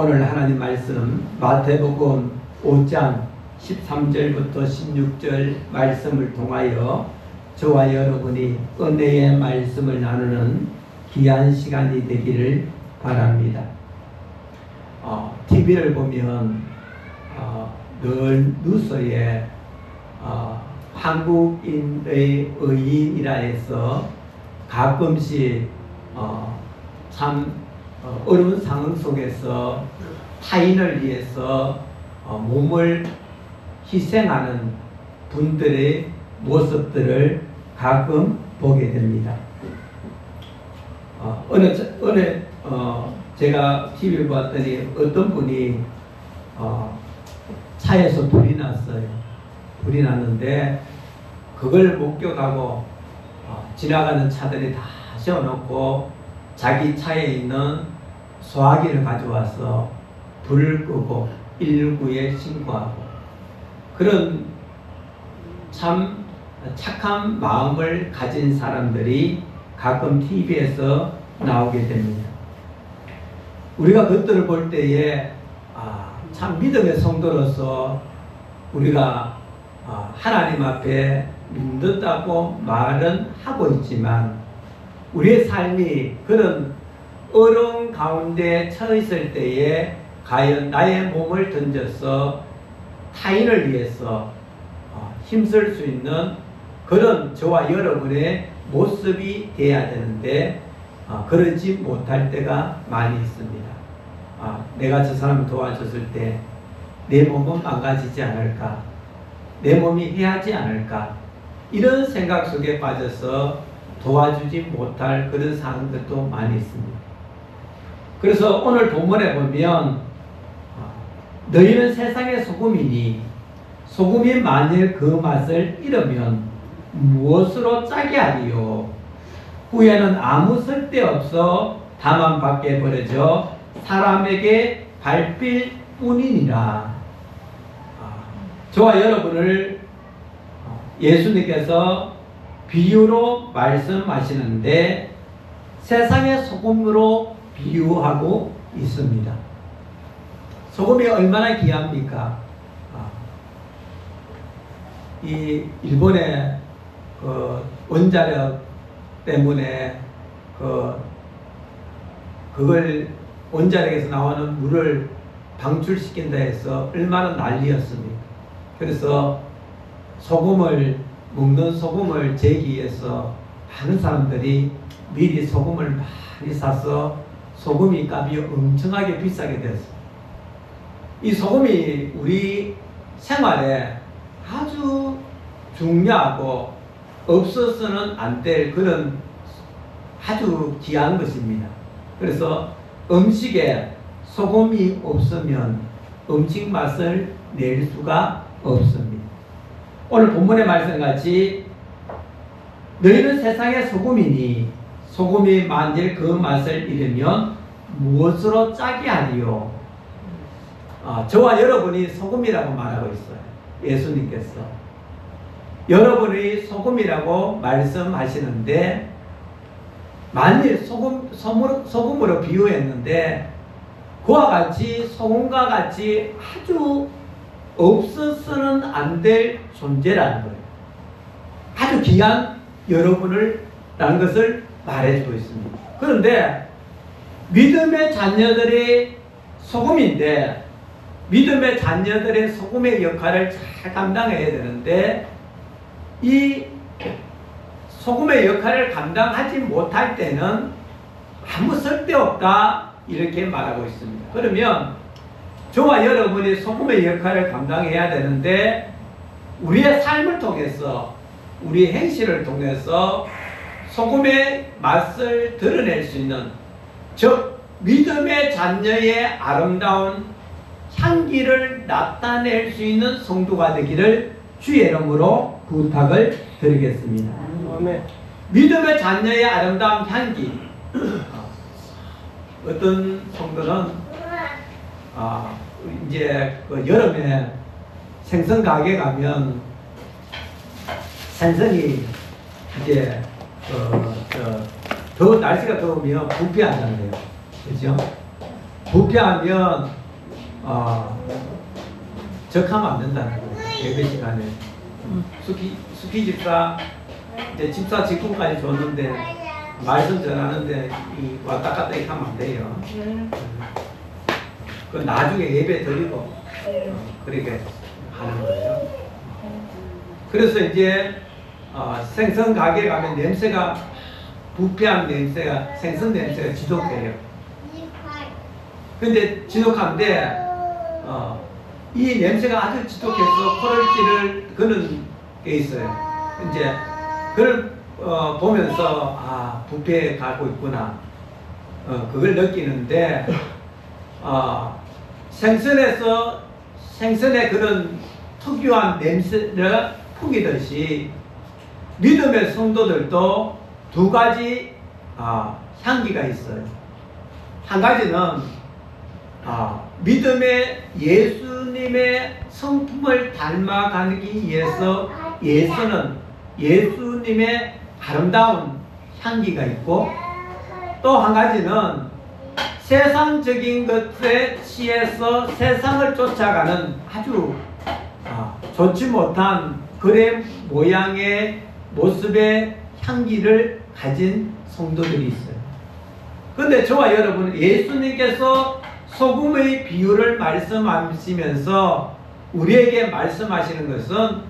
오늘 하나님 말씀 마태복음 5장 13절부터 16절 말씀을 통하여 저와 여러분이 은혜의 말씀을 나누는 귀한 시간이 되기를 바랍니다. TV를 보면 늘 뉴스에 한국인의 의인이라 해서 가끔씩 참 어려운 상황 속에서 타인을 위해서 몸을 희생하는 분들의 모습들을 가끔 보게 됩니다. 제가 TV를 봤더니 어떤 분이 차에서 불이 났어요. 불이 났는데 그걸 목격하고 지나가는 차들이 다 세워놓고 자기 차에 있는 소화기를 가져와서 불을 끄고 119에 신고하고 그런 참 착한 마음을 가진 사람들이 가끔 TV에서 나오게 됩니다. 우리가 그것들을 볼 때에 참 믿음의 성도로서 우리가 하나님 앞에 믿는다고 말은 하고 있지만 우리의 삶이 그런 어려운 가운데 처했을 때에 과연 나의 몸을 던져서 타인을 위해서 힘쓸 수 있는 그런 저와 여러분의 모습이 되어야 되는데 그러지 못할 때가 많이 있습니다. 내가 저 사람을 도와줬을 때 내 몸은 망가지지 않을까, 내 몸이 해하지 않을까, 이런 생각 속에 빠져서 도와주지 못할 그런 상황들도 많이 있습니다. 그래서 오늘 본문에 보면 너희는 세상의 소금이니 소금이 만일 그 맛을 잃으면 무엇으로 짜게 하리요? 후에는 아무 쓸데없어 다만 밖에 버려져 사람에게 밟힐 뿐이니라. 저와 여러분을 예수님께서 비유로 말씀하시는데 세상의 소금으로 비유하고 있습니다. 소금이 얼마나 귀합니까? 이 일본의 그 원자력 때문에 그걸 원자력에서 나오는 물을 방출시킨다 해서 얼마나 난리였습니까? 그래서 먹는 소금을 재기 위해서 많은 사람들이 미리 소금을 많이 사서 소금이 값이 엄청나게 비싸게 됐어요. 이 소금이 우리 생활에 아주 중요하고 없어서는 안 될 그런 아주 귀한 것입니다. 그래서 음식에 소금이 없으면 음식 맛을 낼 수가 없습니다. 오늘 본문의 말씀같이 너희는 세상의 소금이니 소금이 만일 그 맛을 잃으면 무엇으로 짜게 하리요? 저와 여러분이 소금이라고 말하고 있어요. 예수님께서 여러분이 소금이라고 말씀하시는데 만일 소금으로 비유했는데 그와 같이 소금과 같이 아주 없어서는 안 될 존재라는 거예요. 아주 귀한 여러분을 라는 것을 말해주고 있습니다. 그런데 믿음의 자녀들의 소금인데 믿음의 자녀들의 소금의 역할을 잘 감당해야 되는데 이 소금의 역할을 감당하지 못할 때는 아무 쓸데없다 이렇게 말하고 있습니다. 그러면 저와 여러분이 소금의 역할을 감당해야 되는데 우리의 삶을 통해서 우리의 행실을 통해서 소금의 맛을 드러낼 수 있는 즉 믿음의 자녀의 아름다운 향기를 나타낼 수 있는 성도가 되기를 주의 이름으로 부탁을 드리겠습니다. 믿음의 자녀의 아름다운 향기. 어떤 성도는 이제 그 여름에 생선 가게 가면 생선이 이제 더 날씨가 더우면 부패하잖아요. 그죠? 부패하면 적하면 안 된다는 거예요. 예배 시간에. 수키 집사 이제 집사 직분까지 줬는데 말씀 전하는데 왔다 갔다 이렇게 하면 안 돼요. 그 나중에 예배 드리고 그렇게 하는 거예요. 그래서 이제 생선 가게 가면 냄새가 부패한 냄새가 생선 냄새가 지독해요. 근데 지독한데 이 냄새가 아주 지독해서 코를 찌를 그런 게 있어요. 이제 그걸 보면서 부패에 가고 있구나 그걸 느끼는데 생선의 그런 특유한 냄새를 풍기듯이 믿음의 성도들도 두 가지 향기가 있어요. 한 가지는 믿음의 예수님의 성품을 닮아가기 위해서 예수님의 아름다운 향기가 있고, 또 한 가지는 세상적인 것에 취해서 세상을 쫓아가는 아주 좋지 못한 그의 모양의 모습의 향기를 가진 성도들이 있어요. 그런데 저와 여러분, 예수님께서 소금의 비유를 말씀하시면서 우리에게 말씀하시는 것은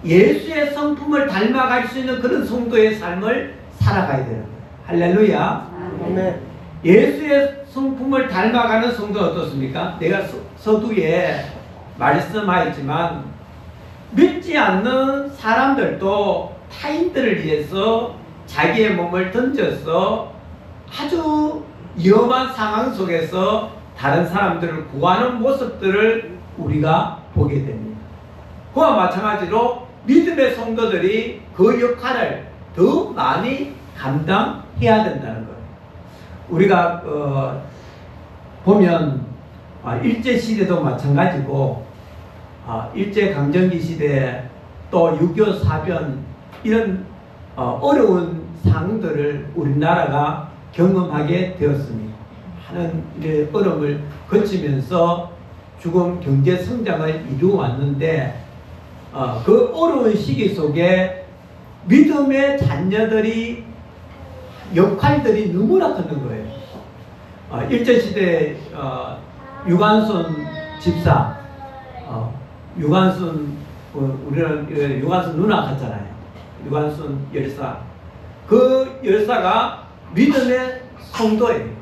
예수의 성품을 닮아갈 수 있는 그런 성도의 삶을 살아가야 되는 거예요. 할렐루야. 아멘. 예수의 성품을 닮아가는 성도는 어떻습니까? 내가 서두에 말씀하였지만 믿지 않는 사람들도 타인들을 위해서 자기의 몸을 던져서 아주 위험한 상황 속에서 다른 사람들을 구하는 모습들을 우리가 보게 됩니다. 그와 마찬가지로 믿음의 성도들이 그 역할을 더 많이 감당해야 된다는 거예요. 우리가 보면 일제시대도 마찬가지고 일제강점기 시대 또 6.25 사변 이런 어려운 상황들을 우리나라가 경험하게 되었습니다. 하는 어려움을 거치면서 죽음 경제 성장을 이루어왔는데 그 어려운 시기 속에 믿음의 자녀들이 역할들이 너무나 큰 거예요. 일제시대 유관순 집사, 유관순 우리는 유관순 누나 같잖아요. 유관순 열사. 그 열사가 믿음의 성도예요.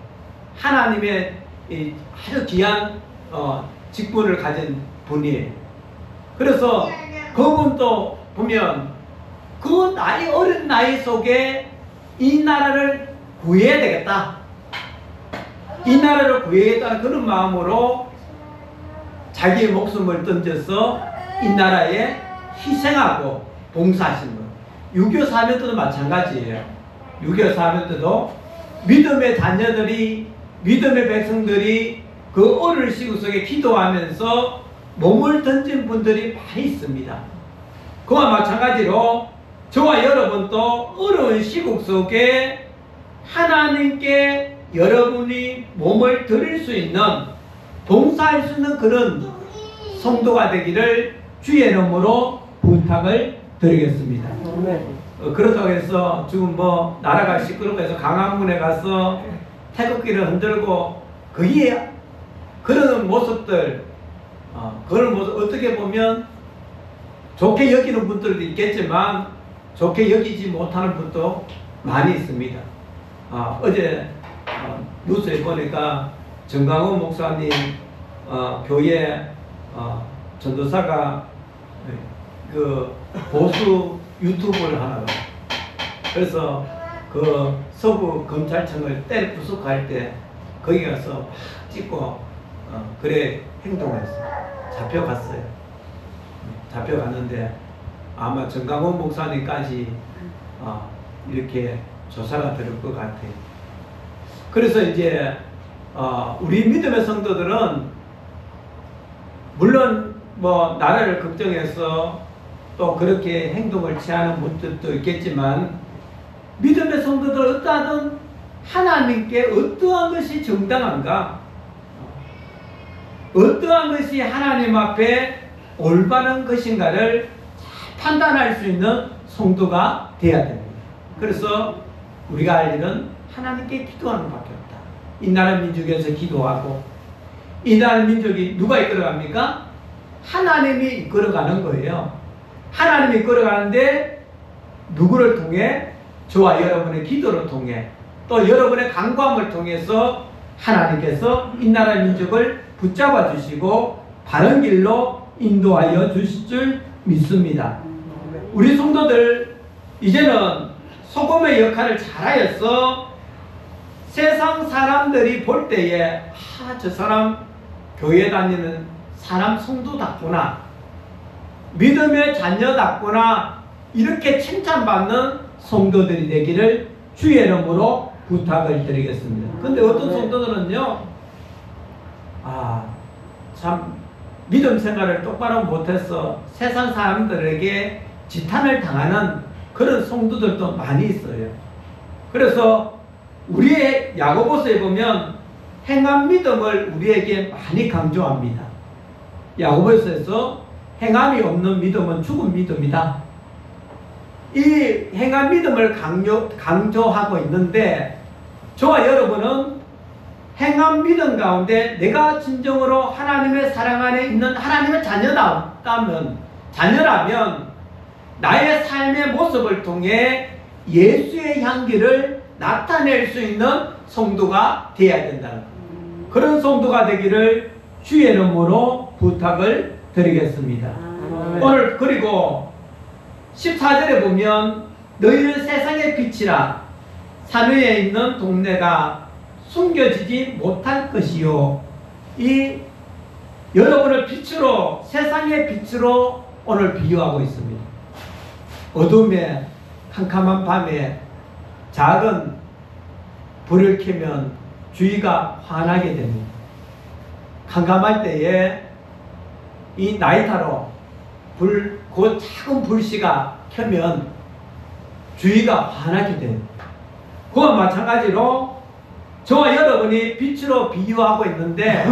하나님의 아주 귀한 직분을 가진 분이에요. 그래서 그분도 보면 그 나이 어린 나이 속에 이 나라를 구해야 되겠다. 이 나라를 구해야겠다는 그런 마음으로 자기의 목숨을 던져서 이 나라에 희생하고 봉사하신 거예요. 6.25 사변 때도 마찬가지예요. 6.25 사변 때도 믿음의 자녀들이, 믿음의 백성들이 그 어려운 시국 속에 기도하면서 몸을 던진 분들이 많이 있습니다. 그와 마찬가지로 저와 여러분도 어려운 시국 속에 하나님께 여러분이 몸을 드릴 수 있는, 봉사할 수 있는 그런 성도가 되기를 주의 이름으로 부탁을 드리겠습니다. 그렇다고 해서 지금 나라가 시끄럽고 해서 강화문에 가서 태극기를 흔들고 그게 그런 모습들, 그런 모습 어떻게 보면 좋게 여기는 분들도 있겠지만 좋게 여기지 못하는 분도 많이 있습니다. 어제 뉴스에 보니까 정강훈 목사님 교회 전도사가 그 보수 유튜브를 하나 봐요. 그래서 그 서부 검찰청을 때려 부수할 때 거기 가서 찍고 그래 행동했어요. 잡혀갔어요. 잡혀갔는데 아마 정강훈 목사님까지 이렇게 조사가 될 것 같아요. 그래서 이제 우리 믿음의 성도들은 물론 나라를 걱정해서 또 그렇게 행동을 취하는 분들도 있겠지만 믿음의 성도들 어떠하든 하나님께 어떠한 것이 정당한가, 어떠한 것이 하나님 앞에 올바른 것인가를 판단할 수 있는 성도가 되어야 됩니다. 그래서 우리가 할 일은 하나님께 기도하는 밖에 없다. 이 나라 민족에서 기도하고, 이 나라 민족이 누가 이끌어갑니까? 하나님이 이끌어가는 거예요. 하나님이 이끌어가는데 누구를 통해? 저와 여러분의 기도를 통해, 또 여러분의 간구함을 통해서 하나님께서 이 나라 민족을 붙잡아 주시고 바른 길로 인도하여 주실 줄 믿습니다. 우리 성도들 이제는 소금의 역할을 잘하여서 세상 사람들이 볼 때에 저 사람 교회 다니는 사람 성도답구나, 믿음의 자녀답구나, 이렇게 칭찬받는 성도들이 되기를 주의 이름으로 부탁을 드리겠습니다. 근데 어떤 성도들은요, 참 믿음 생활을 똑바로 못해서 세상 사람들에게 지탄을 당하는 그런 성도들도 많이 있어요. 그래서 우리의 야고보서에 보면 행함 믿음을 우리에게 많이 강조합니다. 야고보서에서 행함이 없는 믿음은 죽은 믿음이다. 이 행함 믿음을 강조하고 있는데, 저와 여러분은 행함 믿음 가운데 내가 진정으로 하나님의 사랑 안에 있는 하나님의 자녀라면 나의 삶의 모습을 통해 예수의 향기를 나타낼 수 있는 성도가 되어야 된다는 그런 성도가 되기를 주의 이름으로 부탁을 드리겠습니다. 오늘 그리고 14절에 보면 너희는 세상의 빛이라 산 위에 있는 동네가 숨겨지지 못할 것이요. 이 여러분을 빛으로, 세상의 빛으로 오늘 비유하고 있습니다. 어둠에, 캄캄한 밤에 작은 불을 켜면 주위가 환하게 됩니다. 캄캄할 때에 이 나이타로 그 작은 불씨가 켜면 주위가 환하게 됩니다. 그와 마찬가지로 저와 여러분이 빛으로 비유하고 있는데,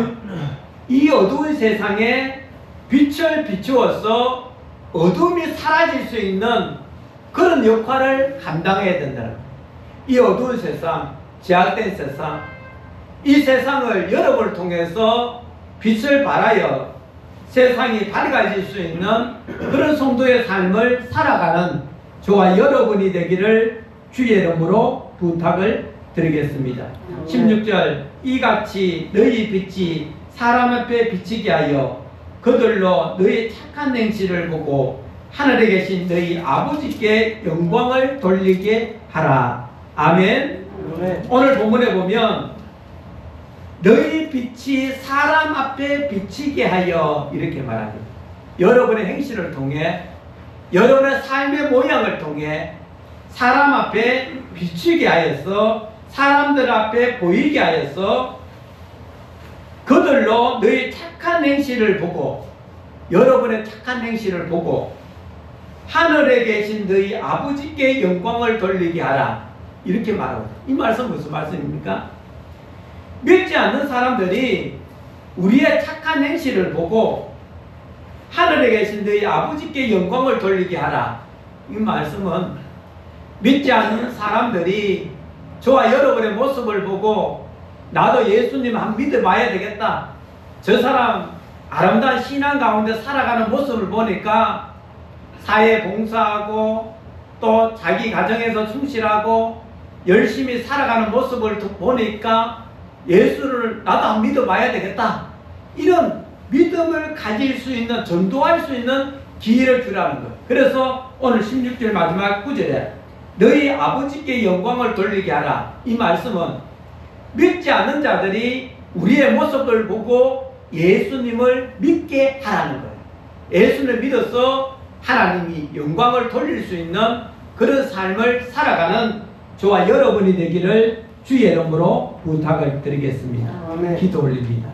이 어두운 세상에 빛을 비추어서 어둠이 사라질 수 있는 그런 역할을 감당해야 된다는 거예요. 이 어두운 세상, 제약된 세상, 이 세상을 여러분을 통해서 빛을 발하여 세상이 밝아질 수 있는 그런 성도의 삶을 살아가는 저와 여러분이 되기를 주의 이름으로 부탁을 드리겠습니다. 16절 이같이 너희 빛이 사람 앞에 비치게 하여 그들로 너희 착한 행실을 보고 하늘에 계신 너희 아버지께 영광을 돌리게 하라. 아멘. 오늘 본문에 보면 너희 빛이 사람 앞에 비치게 하여 이렇게 말합니다. 여러분의 행실을 통해, 여러분의 삶의 모양을 통해 사람 앞에 비치게 하여서, 사람들 앞에 보이게 하여서 그들로 너희 착한 행실을 보고, 여러분의 착한 행실을 보고 하늘에 계신 너희 아버지께 영광을 돌리게 하라. 이렇게 말합니다. 이 말씀 무슨 말씀입니까? 믿지 않는 사람들이 우리의 착한 행실을 보고 하늘에 계신 너희 아버지께 영광을 돌리게 하라. 이 말씀은 믿지 않는 사람들이 저와 여러분의 모습을 보고 나도 예수님 한 믿어봐야 되겠다, 저 사람 아름다운 신앙 가운데 살아가는 모습을 보니까 사회 봉사하고 또 자기 가정에서 충실하고 열심히 살아가는 모습을 보니까 예수를 나도 한 믿어봐야 되겠다, 이런 믿음을 가질 수 있는, 전도할 수 있는 기회를 주라는 거예요. 그래서 오늘 16절 마지막 구절에 너희 아버지께 영광을 돌리게 하라. 이 말씀은 믿지 않는 자들이 우리의 모습을 보고 예수님을 믿게 하라는 거예요. 예수님을 믿어서 하나님이 영광을 돌릴 수 있는 그런 삶을 살아가는 저와 여러분이 되기를 주의 이름으로 부탁을 드리겠습니다. 기도 올립니다.